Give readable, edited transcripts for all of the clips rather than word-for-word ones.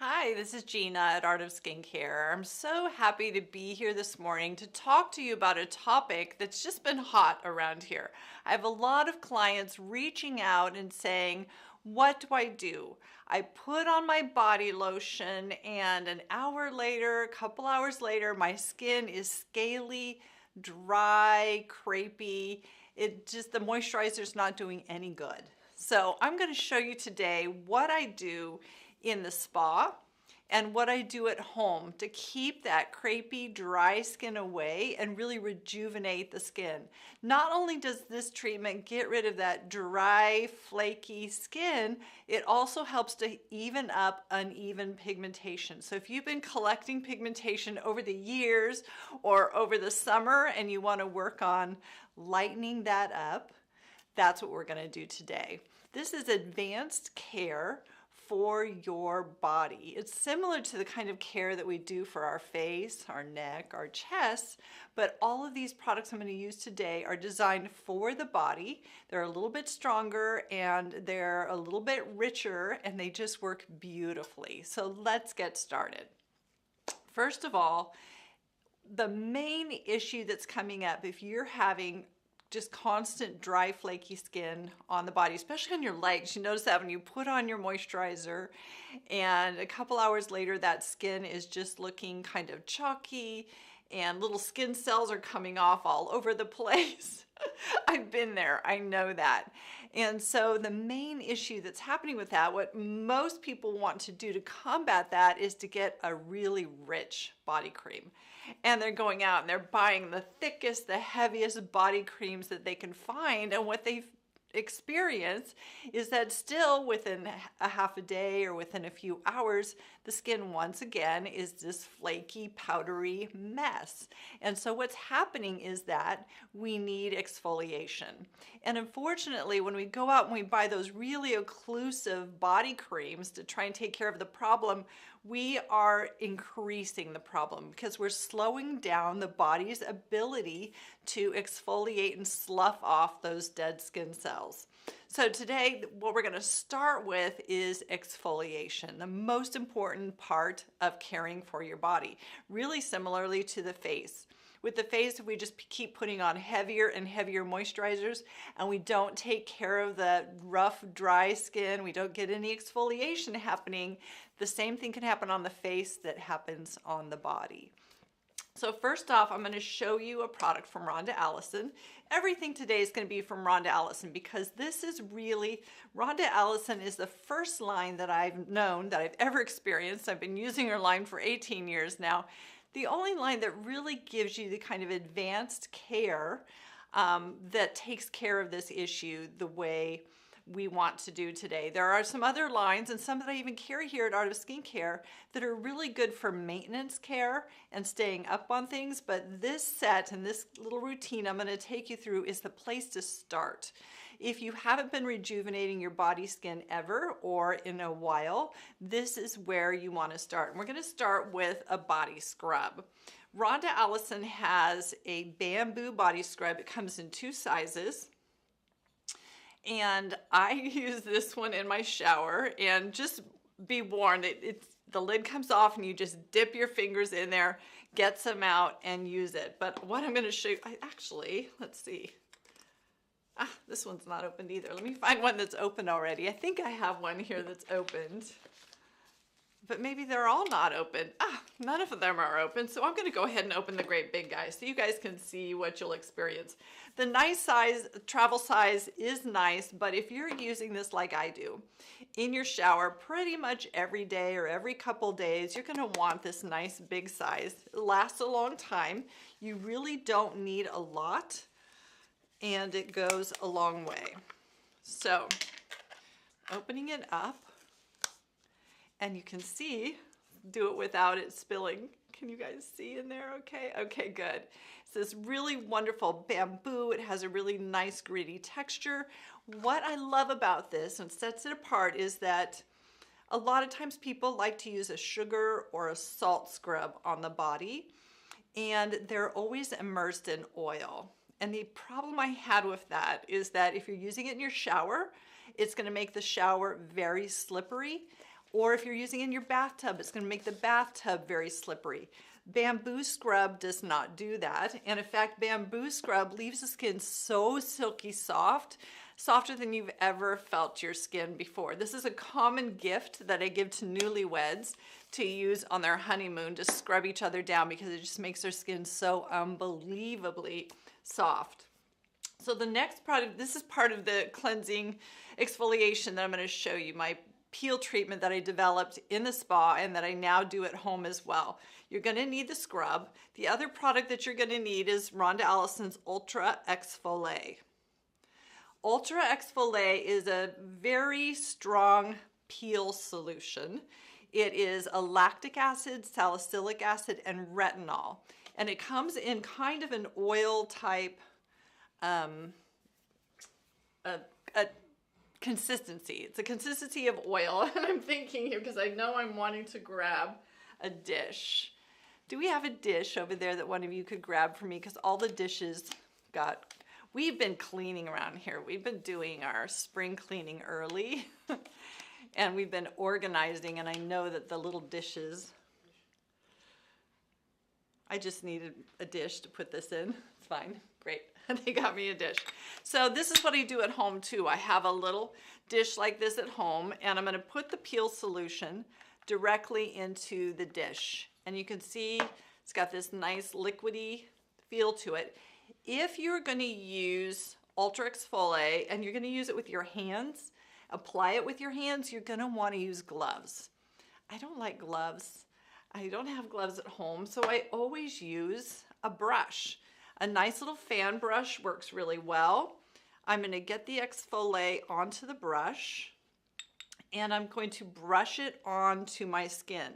Hi, this is Gina at Art of Skincare. I'm so happy to be here this morning to talk to you about a topic that's just been hot around here. I have a lot of clients reaching out and saying, what do I do? I put on my body lotion and an hour later, a couple hours later, my skin is scaly, dry, crepey. The moisturizer's not doing any good. So I'm going to show you today what I do in the spa and what I do at home to keep that crepey, dry skin away and really rejuvenate the skin. Not only does this treatment get rid of that dry, flaky skin, it also helps to even up uneven pigmentation. So if you've been collecting pigmentation over the years or over the summer and you want to work on lightening that up, that's what we're going to do today. This is advanced care for your body. It's similar to the kind of care that we do for our face, our neck, our chest, but all of these products I'm going to use today are designed for the body. They're a little bit stronger and they're a little bit richer and they just work beautifully. So let's get started. First of all, the main issue that's coming up if you're having just constant dry, flaky skin on the body, especially on your legs. You notice that when you put on your moisturizer and a couple hours later, that skin is just looking kind of chalky and little skin cells are coming off all over the place. I've been there, I know that. And so the main issue that's happening with that, what most people want to do to combat that is to get a really rich body cream. And they're going out and they're buying the thickest, the heaviest body creams that they can find. And what they've experience is that still within a half a day or within a few hours, the skin once again is this flaky, powdery mess. And so what's happening is that we need exfoliation. And unfortunately, when we go out and we buy those really occlusive body creams to try and take care of the problem, we are increasing the problem because we're slowing down the body's ability to exfoliate and slough off those dead skin cells. So today, what we're going to start with is exfoliation, the most important part of caring for your body, really similarly to the face. With the face, if we just keep putting on heavier and heavier moisturizers and we don't take care of the rough, dry skin, we don't get any exfoliation happening, the same thing can happen on the face that happens on the body. So first off, I'm going to show you a product from Rhonda Allison. Everything today is going to be from Rhonda Allison because this is really, Rhonda Allison is the first line that I've known, that I've ever experienced. I've been using her line for 18 years now. The only line that really gives you the kind of advanced care that takes care of this issue the way we want to do today. There are some other lines and some that I even carry here at Art of Skincare that are really good for maintenance care and staying up on things, but this set and this little routine I'm going to take you through is the place to start. If you haven't been rejuvenating your body skin ever or in a while, this is where you want to start. And we're going to start with a body scrub. Rhonda Allison has a bamboo body scrub. It comes in 2 sizes. And I use this one in my shower, and just be warned, the lid comes off and you just dip your fingers in there, get some out and use it. But what I'm going to show you, let's see. This one's not opened either. Let me find one that's open already. I think I have one here that's opened, but maybe they're all not open. None of them are open. So I'm going to go ahead and open the great big guy so you guys can see what you'll experience. The nice size, travel size is nice, but if you're using this like I do in your shower pretty much every day or every couple days, you're going to want this nice big size. It lasts a long time. You really don't need a lot, and it goes a long way. So opening it up, and you can see, do it without it spilling. Can you guys see in there okay? Okay, good. It's this really wonderful bamboo. It has a really nice gritty texture. What I love about this and sets it apart is that a lot of times people like to use a sugar or a salt scrub on the body, and they're always immersed in oil. And the problem I had with that is that if you're using it in your shower, it's going to make the shower very slippery. Or if you're using it in your bathtub, it's going to make the bathtub very slippery. Bamboo scrub does not do that. And in fact, bamboo scrub leaves the skin so silky soft, softer than you've ever felt your skin before. This is a common gift that I give to newlyweds to use on their honeymoon to scrub each other down because it just makes their skin so unbelievably soft. So the next product, this is part of the cleansing exfoliation that I'm going to show you, my peel treatment that I developed in the spa and that I now do at home as well. You're going to need the scrub. The other product that you're going to need is Rhonda Allison's Ultra Exfoliate. Ultra Exfoliate is a very strong peel solution. It is a lactic acid, salicylic acid, and retinol. And it comes in kind of an oil type consistency. It's a consistency of oil. And I'm thinking here, because I know I'm wanting to grab a dish. Do we have a dish over there that one of you could grab for me? Because all the dishes we've been cleaning around here. We've been doing our spring cleaning early. And we've been organizing, and I know that the little dishes, I just needed a dish to put this in. It's fine. Great. They got me a dish. So this is what I do at home too. I have a little dish like this at home, and I'm going to put the peel solution directly into the dish. And you can see it's got this nice liquidy feel to it. If you're going to use Ultra Exfoliate and you're going to use it with your hands, apply it with your hands, you're going to want to use gloves. I don't like gloves. I don't have gloves at home, so I always use a brush. A nice little fan brush works really well. I'm going to get the exfoliate onto the brush, and I'm going to brush it onto my skin.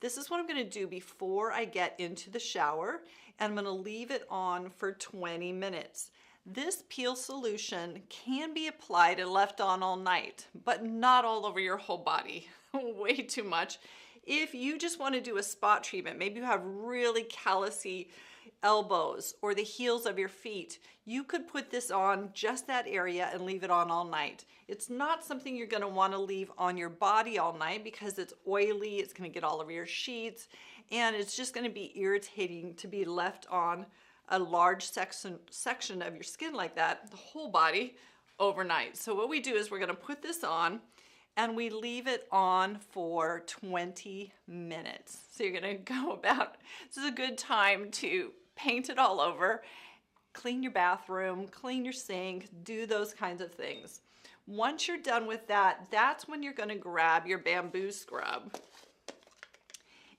This is what I'm going to do before I get into the shower, and I'm going to leave it on for 20 minutes. This peel solution can be applied and left on all night, but not all over your whole body. Way too much. If you just want to do a spot treatment, maybe you have really callousy elbows or the heels of your feet, you could put this on just that area and leave it on all night. It's not something you're going to want to leave on your body all night because it's oily, it's going to get all over your sheets, and it's just going to be irritating to be left on a large section of your skin like that, the whole body, overnight. So what we do is we're going to put this on and we leave it on for 20 minutes. So you're going to go about, this is a good time to paint it all over, clean your bathroom, clean your sink, do those kinds of things. Once you're done with that, that's when you're going to grab your bamboo scrub.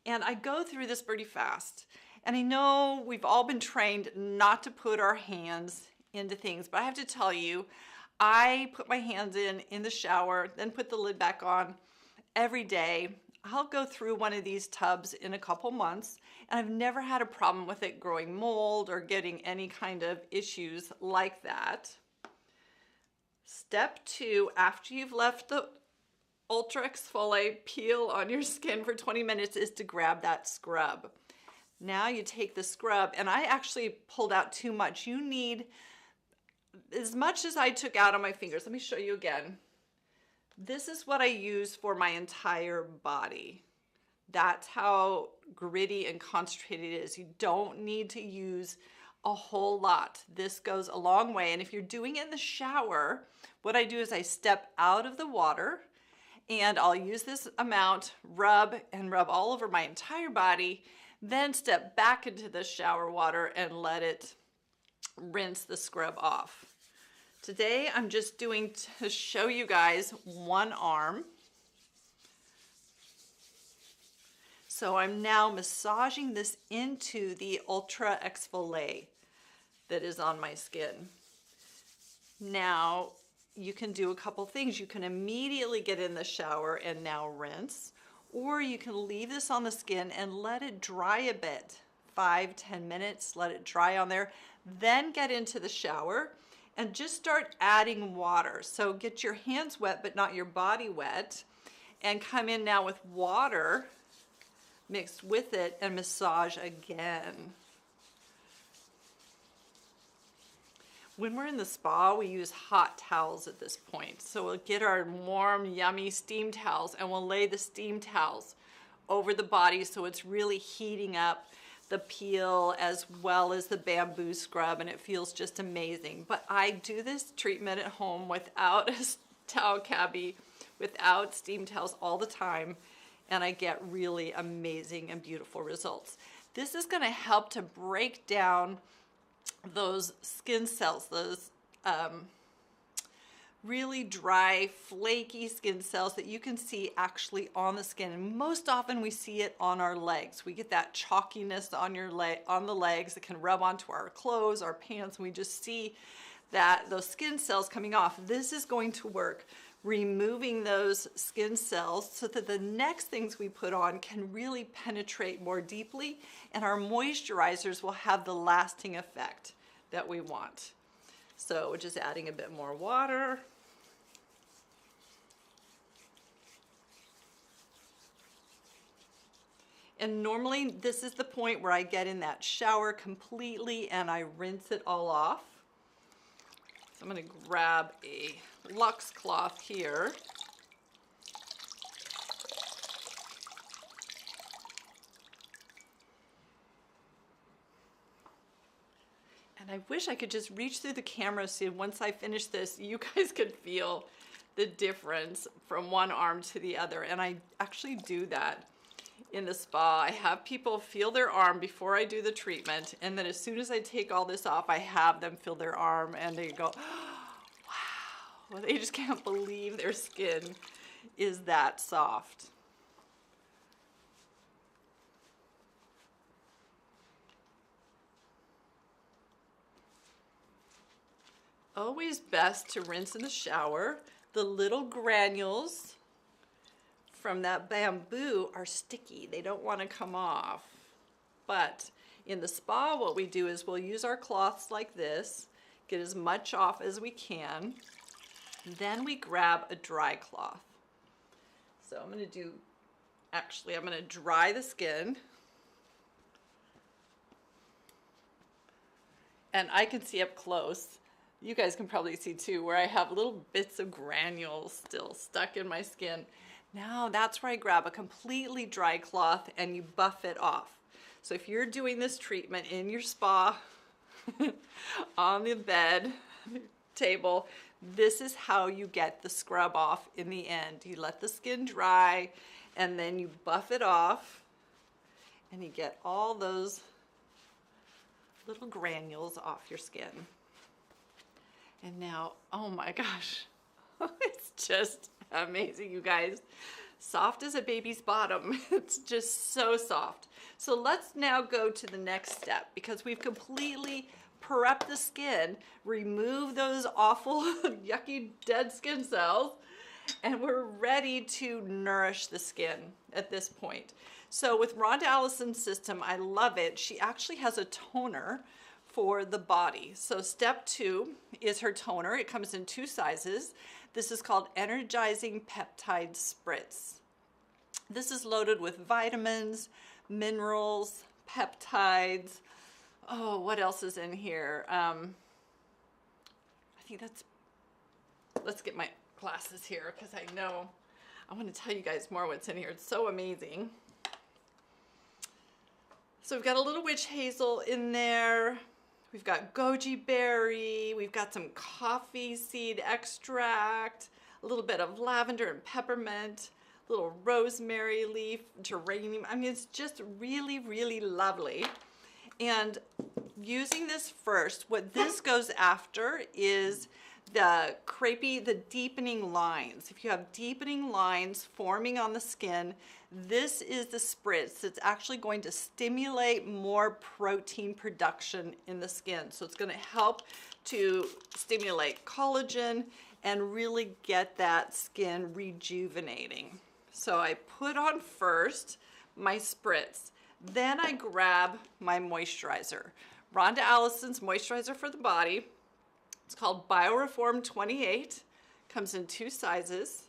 And I go through this pretty fast. And I know we've all been trained not to put our hands into things, but I have to tell you, I put my hands in the shower, then put the lid back on every day. I'll go through one of these tubs in a couple months, and I've never had a problem with it growing mold or getting any kind of issues like that. Step 2, after you've left the Ultra Exfoliate peel on your skin for 20 minutes, is to grab that scrub. Now you take the scrub, and I actually pulled out too much. You need as much as I took out on my fingers. Let me show you again. This is what I use for my entire body. That's how gritty and concentrated it is. You don't need to use a whole lot. This goes a long way. And if you're doing it in the shower, what I do is I step out of the water and I'll use this amount, rub all over my entire body, then step back into the shower water and let it rinse the scrub off. Today I'm just doing to show you guys one arm. So I'm now massaging this into the Ultra Exfoliate that is on my skin. Now you can do a couple things. You can immediately get in the shower and now rinse, or you can leave this on the skin and let it dry a bit, 5-10 minutes, let it dry on there, then get into the shower and just start adding water. So get your hands wet but not your body wet, and come in now with water mixed with it and massage again. When we're in the spa, we use hot towels at this point. So we'll get our warm, yummy steam towels and we'll lay the steam towels over the body so it's really heating up the peel as well as the bamboo scrub, and it feels just amazing. But I do this treatment at home without a towel cabbie, without steam towels all the time, and I get really amazing and beautiful results. This is going to help to break down those skin cells, those really dry, flaky skin cells that you can see actually on the skin. And most often we see it on our legs. We get that chalkiness on the legs that can rub onto our clothes, our pants, and we just see that those skin cells coming off. This is going to work removing those skin cells so that the next things we put on can really penetrate more deeply, and our moisturizers will have the lasting effect that we want. So we're just adding a bit more water. And normally this is the point where I get in that shower completely and I rinse it all off. So I'm going to grab a Lux cloth here. And I wish I could just reach through the camera so once I finish this, you guys could feel the difference from one arm to the other. And I actually do that in the spa. I have people feel their arm before I do the treatment, and then as soon as I take all this off, I have them feel their arm and they go, wow, well, they just can't believe their skin is that soft. Always best to rinse in the shower. The little granules from that bamboo are sticky. They don't want to come off. But in the spa, what we do is we'll use our cloths like this, get as much off as we can. Then we grab a dry cloth. So I'm going to dry the skin. And I can see up close. You guys can probably see too, where I have little bits of granules still stuck in my skin. Now that's where I grab a completely dry cloth and you buff it off. So if you're doing this treatment in your spa, on the bed, table, this is how you get the scrub off in the end. You let the skin dry and then you buff it off and you get all those little granules off your skin. And now, oh my gosh, it's just amazing, you guys. Soft as a baby's bottom. It's just so soft. So let's now go to the next step, because we've completely prepped the skin, remove those awful, yucky, dead skin cells, and we're ready to nourish the skin at this point. So with Rhonda Allison's system, I love it. She actually has a toner for the body. So step 2 is her toner. It comes in 2 sizes. This is called Energizing Peptide Spritz. This is loaded with vitamins, minerals, peptides. Oh, what else is in here? I think that's, let's get my glasses here because I know I want to tell you guys more what's in here. It's so amazing. So we've got a little witch hazel in there. We've got goji berry, we've got some coffee seed extract, a little bit of lavender and peppermint, a little rosemary leaf, geranium. I mean, it's just really, really lovely. And using this first, what this goes after is the crepey, the deepening lines. If you have deepening lines forming on the skin, this is the spritz that's actually going to stimulate more protein production in the skin. So it's going to help to stimulate collagen and really get that skin rejuvenating. So I put on first my spritz. Then I grab my moisturizer. Rhonda Allison's moisturizer for the body. It's called BioReform 28. Comes in 2 sizes.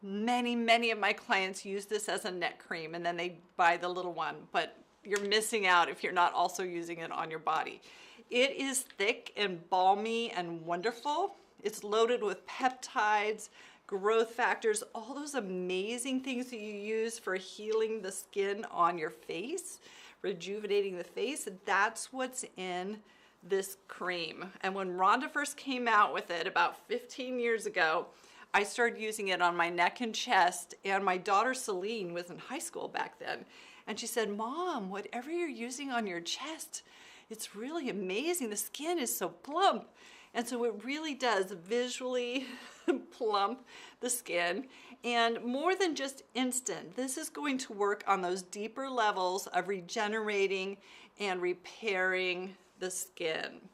Many of my clients use this as a neck cream and then they buy the little one, but you're missing out if you're not also using it on your body. It is thick and balmy and wonderful. It's loaded with peptides, growth factors, all those amazing things that you use for healing the skin on your face, rejuvenating the face. That's what's in this cream. And when Rhonda first came out with it about 15 years ago, I started using it on my neck and chest, and my daughter Celine was in high school back then. And she said, "Mom, whatever you're using on your chest, it's really amazing. The skin is so plump." And so it really does visually plump the skin. And more than just instant, this is going to work on those deeper levels of regenerating and repairing the skin.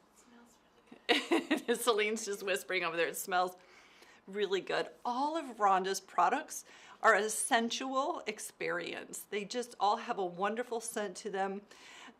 It smells really good. Celine's just whispering over there. It smells really good. All of Rhonda's products are a sensual experience. They just all have a wonderful scent to them.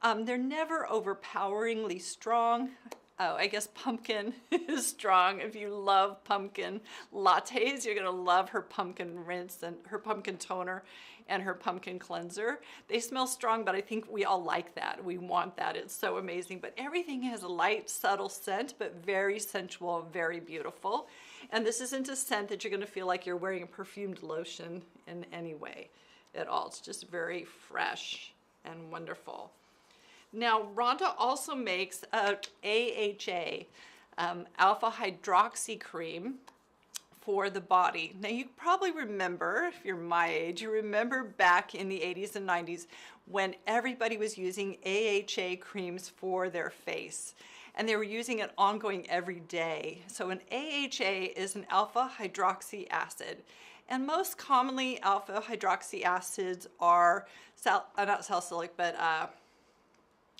They're never overpoweringly strong. Oh, I guess pumpkin is strong. If you love pumpkin lattes, you're gonna love her pumpkin rinse and her pumpkin toner and her pumpkin cleanser. They smell strong, but I think we all like that. We want that, it's so amazing. But everything has a light, subtle scent, but very sensual, very beautiful. And this isn't a scent that you're gonna feel like you're wearing a perfumed lotion in any way at all. It's just very fresh and wonderful. Now, Rhonda also makes a AHA, alpha hydroxy cream for the body. Now, you probably remember, if you're my age, you remember back in the 80s and 90s when everybody was using AHA creams for their face. And they were using it ongoing every day. So an AHA is an alpha hydroxy acid. And most commonly, alpha hydroxy acids are, not salicylic, but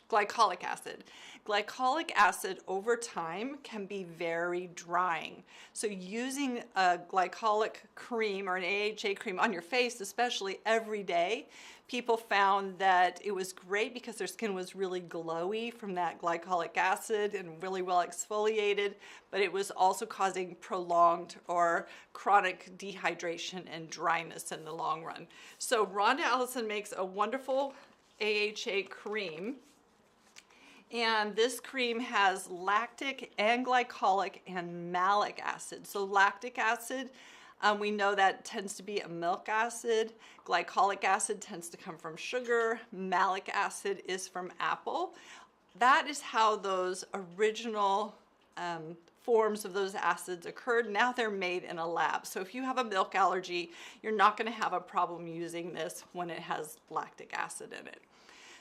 glycolic acid. Glycolic acid over time can be very drying. So using a glycolic cream or an AHA cream on your face, especially every day, people found that it was great because their skin was really glowy from that glycolic acid and really well exfoliated, but it was also causing prolonged or chronic dehydration and dryness in the long run. So Rhonda Allison makes a wonderful AHA cream. And this cream has lactic and glycolic and malic acid. So lactic acid, we know that tends to be a milk acid. Glycolic acid tends to come from sugar. Malic acid is from apple. That is how those original forms of those acids occurred. Now they're made in a lab. So if you have a milk allergy, you're not going to have a problem using this when it has lactic acid in it.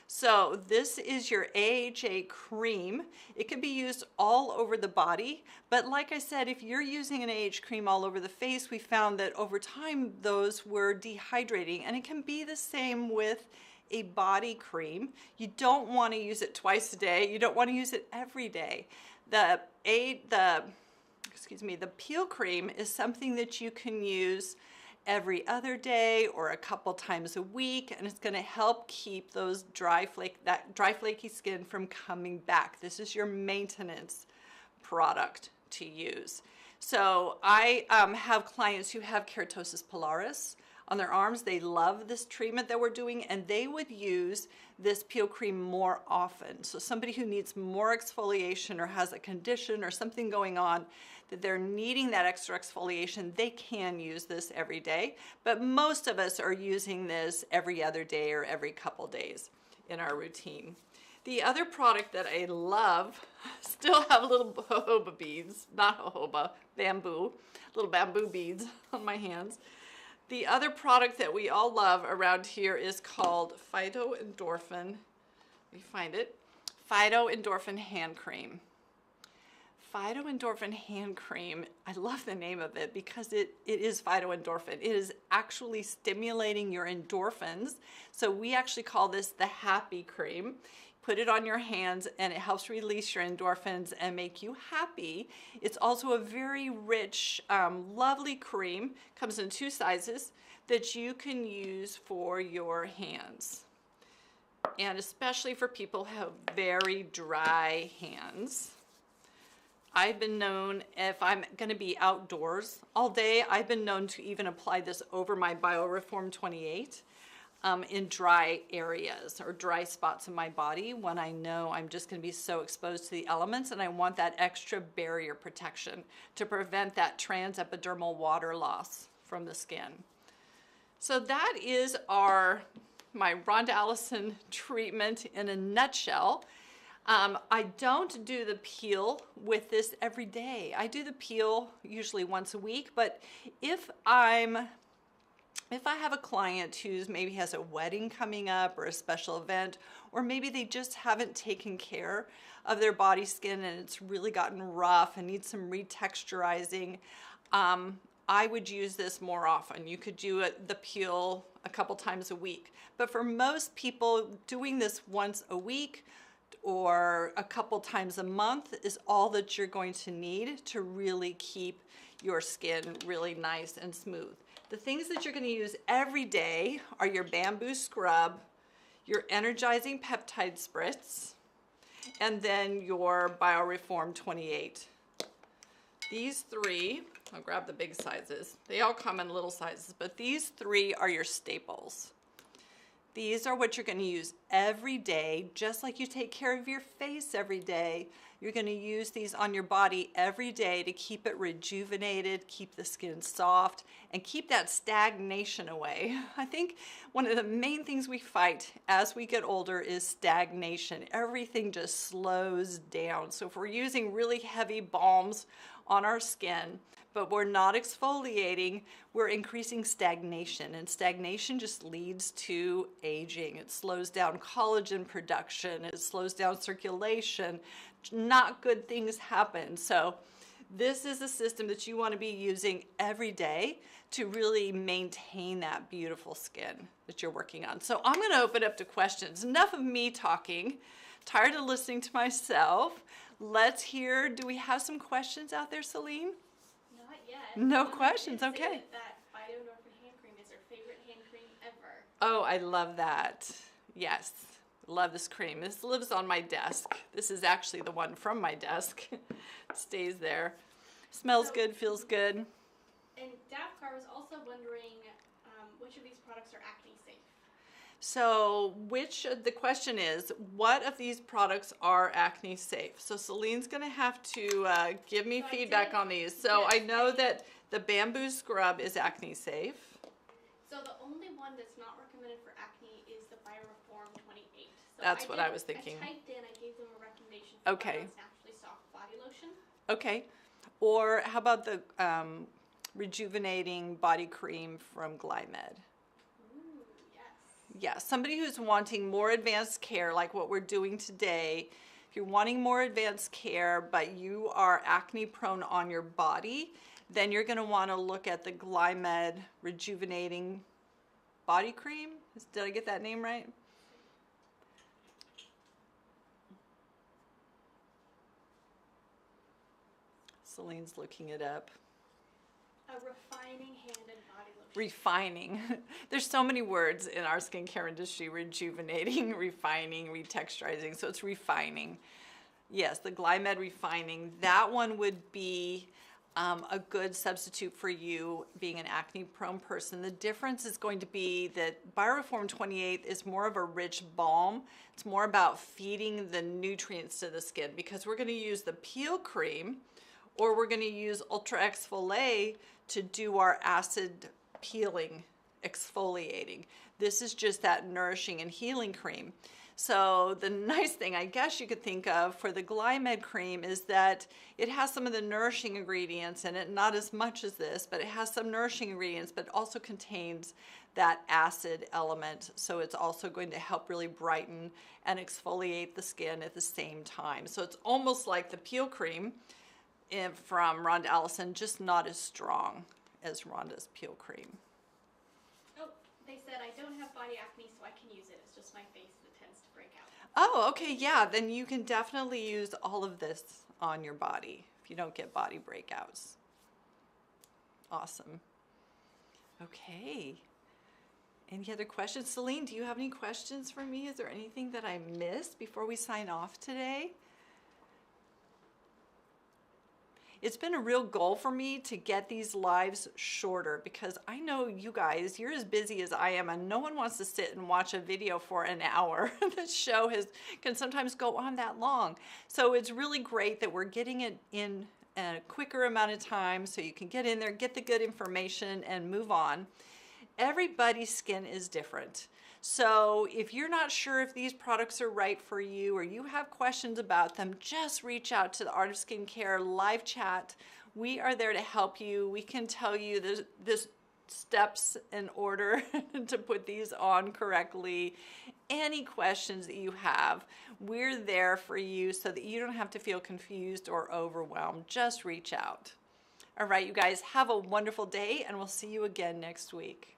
So this is your AHA cream. It can be used all over the body, but like I said, if you're using an AHA cream all over the face, we found that over time those were dehydrating, and it can be the same with a body cream. You don't want to use it twice a day. You don't want to use it every day. The peel cream is something that you can use every other day or a couple times a week, and it's going to help keep those dry flaky skin from coming back. This is your maintenance product to use. So I have clients who have keratosis pilaris on their arms. They love this treatment that we're doing, and they would use this peel cream more often. So somebody who needs more exfoliation or has a condition or something going on that they're needing that extra exfoliation, they can use this every day. But most of us are using this every other day or every couple days in our routine. The other product that I love, still have little jojoba beads, not jojoba, bamboo, little bamboo beads on my hands. The other product that we all love around here is called Phytoendorphin. Let me find it. Phytoendorphin hand cream. Phytoendorphin hand cream, I love the name of it because it is phytoendorphin. It is actually stimulating your endorphins. So we actually call this the happy cream. Put it on your hands and it helps release your endorphins and make you happy. It's also a very rich, lovely cream. Comes in 2 sizes that you can use for your hands. And especially for people who have very dry hands. I've been known, if I'm going to be outdoors all day, I've been known to even apply this over my BioReform 28. in dry areas or dry spots in my body when I know I'm just going to be so exposed to the elements, and I want that extra barrier protection to prevent that transepidermal water loss from the skin. So that is my Rhonda Allison treatment in a nutshell. I don't do the peel with this every day. I do the peel usually once a week, but if I have a client who's maybe has a wedding coming up or a special event, or maybe they just haven't taken care of their body skin and it's really gotten rough and needs some retexturizing, I would use this more often. You could do the peel a couple times a week. But for most people, doing this once a week or a couple times a month is all that you're going to need to really keep your skin really nice and smooth. The things that you're going to use every day are your bamboo scrub, your energizing peptide spritz, and then your Bioreform 28. These three, I'll grab the big sizes. They all come in little sizes, but these three are your staples. These are what you're going to use every day, just like you take care of your face every day. You're going to use these on your body every day to keep it rejuvenated, keep the skin soft, and keep that stagnation away. I think one of the main things we fight as we get older is stagnation. Everything just slows down. So if we're using really heavy balms on our skin, but we're not exfoliating, we're increasing stagnation, and stagnation just leads to aging. It slows down collagen production, it slows down circulation, not good things happen. So this is a system that you want to be using every day to really maintain that beautiful skin that you're working on. So I'm going to open up to questions. Enough of me talking. Tired of listening to myself. Let's hear, do we have some questions out there, Celine? Not yet. No questions, okay. That Phytonorphin hand cream is her favorite hand cream ever. Oh, I love that. Yes, love this cream. This lives on my desk. This is actually the one from my desk. Stays there. Smells good, feels good. And Dafkar was also wondering which of these products are acne safe. So the question is, what of these products are acne safe? So Celine's going to have to give me feedback on these. So yes, I know that the bamboo scrub is acne safe. So the only one that's not recommended for acne is the Bioreform 28. So that's what I was thinking. I typed in, I gave them a recommendation for okay. Naturally Soft Body Lotion. Okay. Or how about the rejuvenating body cream from Glymed? Yeah, somebody who's wanting more advanced care like what we're doing today. If you're wanting more advanced care but you are acne prone on your body, then you're going to want to look at the Glymed Rejuvenating Body Cream. Did I get that name right? Celine's looking it up. A refining hand and body lotion. Refining. There's so many words in our skincare industry. Rejuvenating, refining, retexturizing. So it's refining. Yes, the Glymed Refining. That one would be a good substitute for you being an acne prone person. The difference is going to be that Bioreform 28 is more of a rich balm. It's more about feeding the nutrients to the skin, because we're going to use the peel cream, or we're going to use Ultra Exfoliate to do our acid peeling, exfoliating. This is just that nourishing and healing cream. So the nice thing I guess you could think of for the Glymed cream is that it has some of the nourishing ingredients in it, not as much as this, but it has some nourishing ingredients, but also contains that acid element. So it's also going to help really brighten and exfoliate the skin at the same time. So it's almost like the peel cream from Rhonda Allison, just not as strong as Rhonda's peel cream. Oh, they said I don't have body acne, so I can use it. It's just my face that tends to break out. Oh, okay, yeah, then you can definitely use all of this on your body if you don't get body breakouts. Awesome. Okay. Any other questions? Celine, do you have any questions for me? Is there anything that I missed before we sign off today? It's been a real goal for me to get these lives shorter because I know you guys, you're as busy as I am, and no one wants to sit and watch a video for an hour. The show can sometimes go on that long. So it's really great that we're getting it in a quicker amount of time so you can get in there, get the good information, and move on. Everybody's skin is different. So if you're not sure if these products are right for you or you have questions about them, just reach out to the Art of Skincare live chat. We are there to help you. We can tell you the steps in order to put these on correctly. Any questions that you have, we're there for you so that you don't have to feel confused or overwhelmed. Just reach out. All right, you guys, have a wonderful day, and we'll see you again next week.